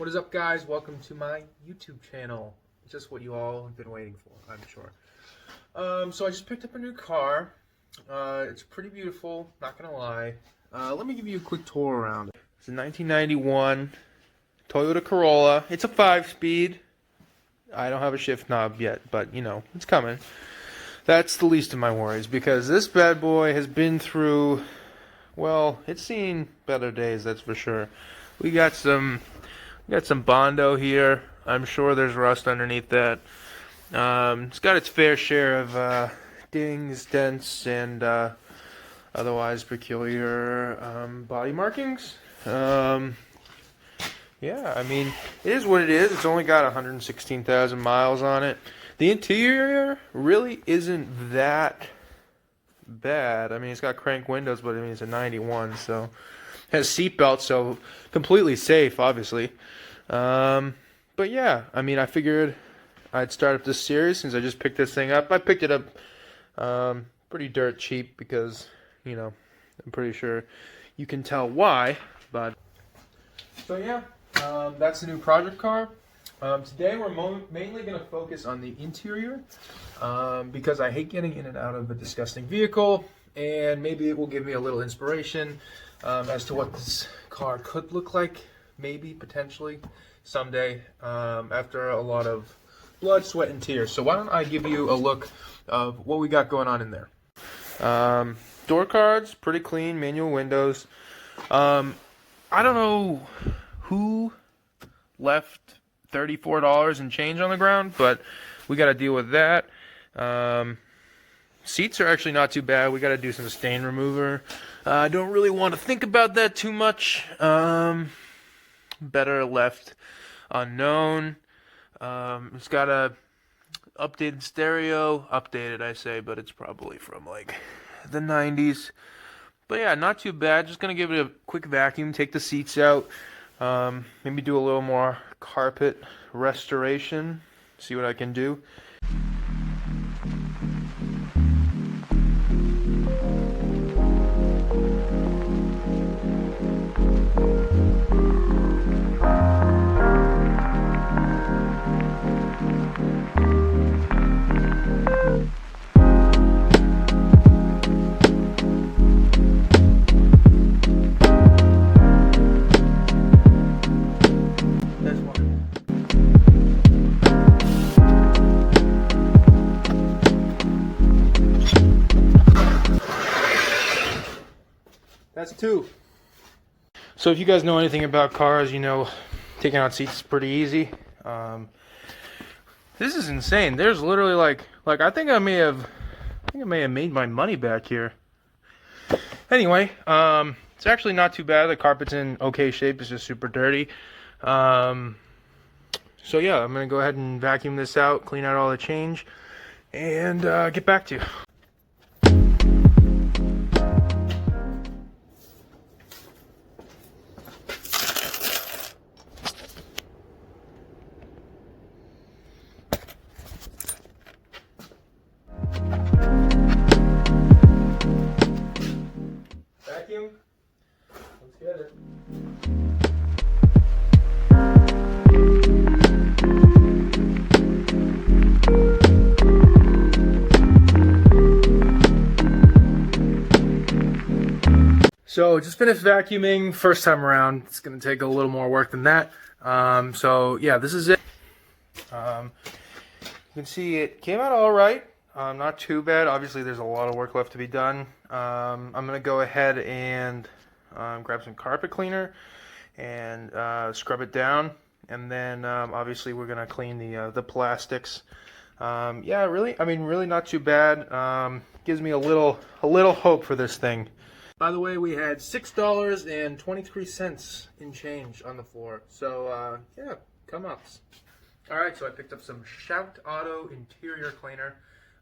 What is up, guys? Welcome to my YouTube channel. Just what you all have been waiting for, I'm sure. So I just picked up a new car. It's pretty beautiful, not gonna lie. Let me give you a quick tour around it. It's a 1991 Toyota Corolla. It's a 5-speed. I don't have a shift knob yet, but you know, it's coming. That's the least of my worries because this bad boy has been through, well, it's seen better days, that's for sure. We got some Bondo here. I'm sure there's rust underneath that. It's got its fair share of dings, dents, and otherwise peculiar body markings. Yeah, I mean, it is what it is. It's only got 116,000 miles on it. The interior really isn't that bad. I mean, it's got crank windows, but I mean, it's a 91, so it has seat belts, so completely safe, obviously. But yeah, I mean, I figured I'd start up this series since I just picked this thing up. I picked it up pretty dirt cheap because, you know, I'm pretty sure you can tell why. But so yeah, that's the new project car. Today we're mainly going to focus on the interior because I hate getting in and out of a disgusting vehicle, and maybe it will give me a little inspiration as to what this car could look like, maybe, potentially, someday, after a lot of blood, sweat, and tears. So why don't I give you a look of what we got going on in there. Door cards, pretty clean, manual windows. I don't know who left $34 and change on the ground, but we got to deal with that. Seats are actually not too bad. We got to do some stain remover. I don't really want to think about that too much. Better left unknown. It's got a updated stereo. Updated, I say, but it's probably from like the 90s. But yeah, not too bad. Just gonna give it a quick vacuum, take the seats out, maybe do a little more carpet restoration, see what I can do. That's two. So if you guys know anything about cars, you know taking out seats is pretty easy. This is insane. There's literally like I think I may have made my money back here. Anyway, it's actually not too bad. The carpet's in okay shape. It's just super dirty. So yeah, I'm gonna go ahead and vacuum this out, clean out all the change, and get back to you. Vacuum. Let's get it. So just finished vacuuming first time around. It's gonna take a little more work than that. So yeah, this is it. You can see it came out all right. Not too bad. Obviously, there's a lot of work left to be done. I'm going to go ahead and grab some carpet cleaner and scrub it down. And then, obviously, we're going to clean the plastics. Yeah, really, I mean, really not too bad. Gives me a little hope for this thing. By the way, we had $6.23 in change on the floor. So, yeah, come ups. All right, so I picked up some Shout Auto Interior Cleaner.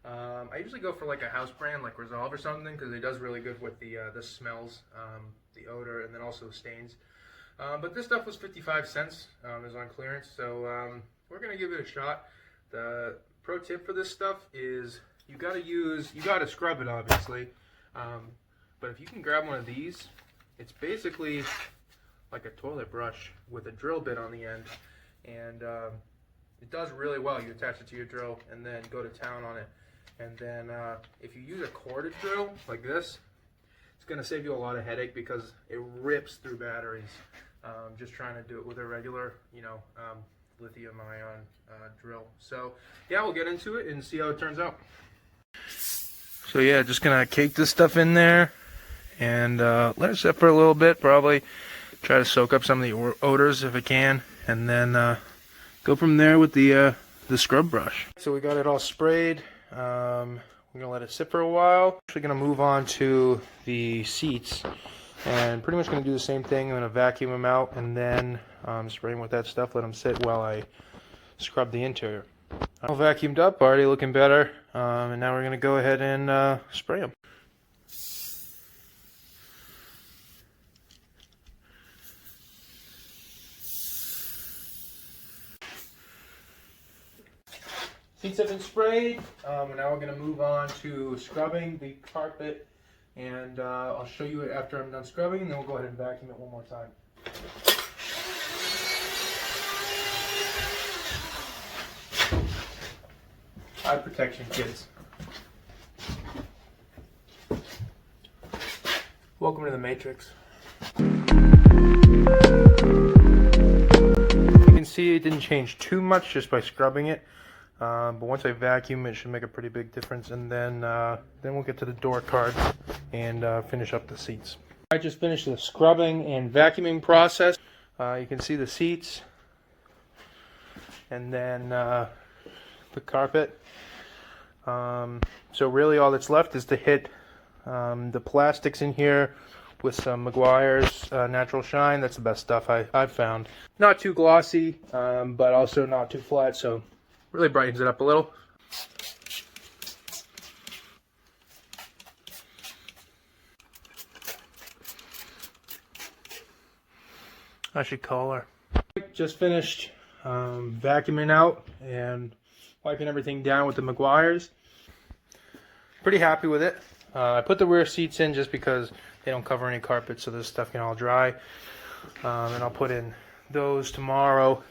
I usually go for like a house brand like Resolve or something because it does really good with the smells, the odor, and then also stains. But this stuff was 55 cents. It was on clearance, so we're gonna give it a shot. The pro tip for this stuff is you gotta scrub it, obviously. But if you can grab one of these, it's basically like a toilet brush with a drill bit on the end, and it does really well. You attach it to your drill and then go to town on it. And then if you use a corded drill like this, it's going to save you a lot of headache because it rips through batteries. Just trying to do it with a regular, lithium ion drill. So yeah, we'll get into it and see how it turns out. So yeah, just gonna cake this stuff in there and let it sit for a little bit. Probably try to soak up some of the odors if it can, and then go from there with the scrub brush. So we got it all sprayed. We're gonna let it sit for a while. Actually gonna move on to the seats and pretty much gonna do the same thing. I'm gonna vacuum them out and then spray them with that stuff. Let them sit while I scrub the interior. All vacuumed up, already looking better, and now we're gonna go ahead and spray them. Seats have been sprayed, and now we're going to move on to scrubbing the carpet, and I'll show you it after I'm done scrubbing, and then we'll go ahead and vacuum it one more time. Eye protection, kids. Welcome to the Matrix. You can see it didn't change too much just by scrubbing it. But once I vacuum, it should make a pretty big difference, and then we'll get to the door cards and finish up the seats. I just finished the scrubbing and vacuuming process. You can see the seats, and then the carpet. So really, all that's left is to hit the plastics in here with some Meguiar's Natural Shine. That's the best stuff I've found. Not too glossy, but also not too flat. So. Really brightens it up a little. I should call her. Just finished vacuuming out and wiping everything down with the Meguiar's. Pretty happy with it. I put the rear seats in just because they don't cover any carpet, so this stuff can all dry. And I'll put in those tomorrow.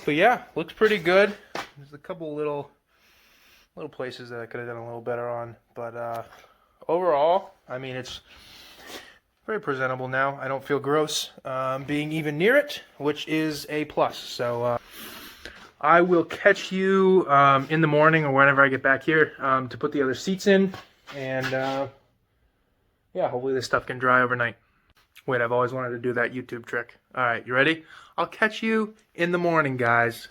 But yeah, looks pretty good. There's a couple little places that I could have done a little better on, but overall, I mean, it's very presentable now. I don't feel gross being even near it, which is a plus. So I will catch you in the morning or whenever I get back here to put the other seats in, and yeah, hopefully this stuff can dry overnight. Wait, I've always wanted to do that YouTube trick. All right, you ready? I'll catch you in the morning, guys.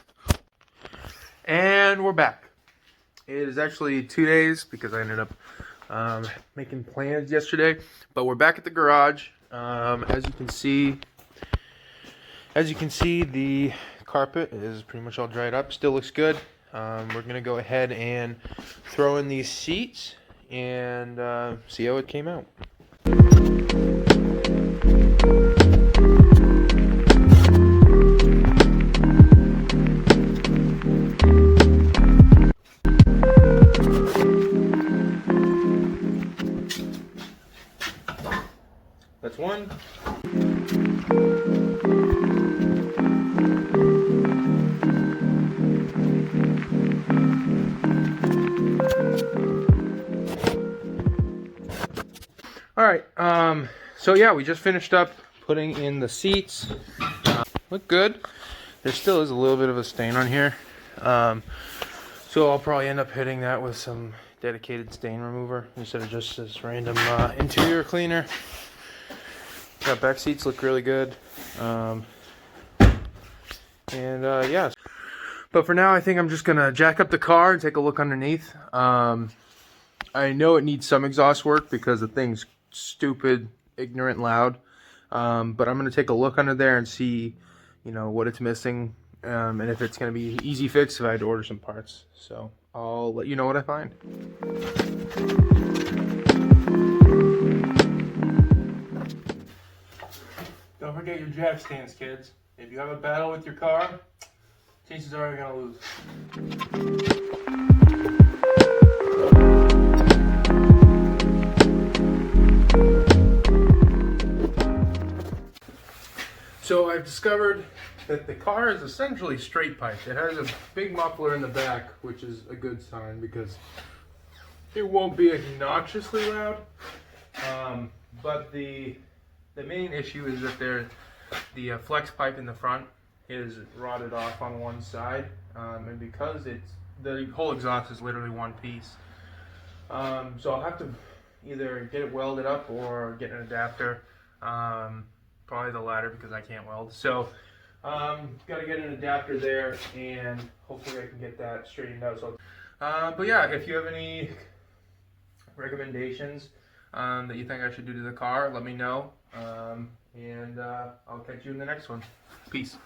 And we're back. It is actually 2 days because I ended up making plans yesterday. But we're back at the garage. As you can see, the carpet is pretty much all dried up. Still looks good. We're gonna go ahead and throw in these seats and see how it came out. That's one. All right, so yeah, we just finished up putting in the seats. Look good. There still is a little bit of a stain on here. So I'll probably end up hitting that with some dedicated stain remover instead of just this random interior cleaner. Got back seats look really good. Yeah. But for now, I think I'm just gonna jack up the car and take a look underneath. I know it needs some exhaust work because the thing's stupid, ignorant, loud. But I'm gonna take a look under there and see, what it's missing, and if it's gonna be easy fix if I had to order some parts. So I'll let you know what I find. Don't forget your jack stands, kids. If you have a battle with your car, chances are you're gonna lose. So I've discovered that the car is essentially straight piped. It has a big muffler in the back, which is a good sign because it won't be obnoxiously loud. But the main issue is that the flex pipe in the front is rotted off on one side, and because the whole exhaust is literally one piece. So I'll have to either get it welded up or get an adapter. Probably the latter because I can't weld. So got to get an adapter there, and hopefully I can get that straightened out. So, but yeah, if you have any recommendations that you think I should do to the car, let me know. And I'll catch you in the next one. Peace.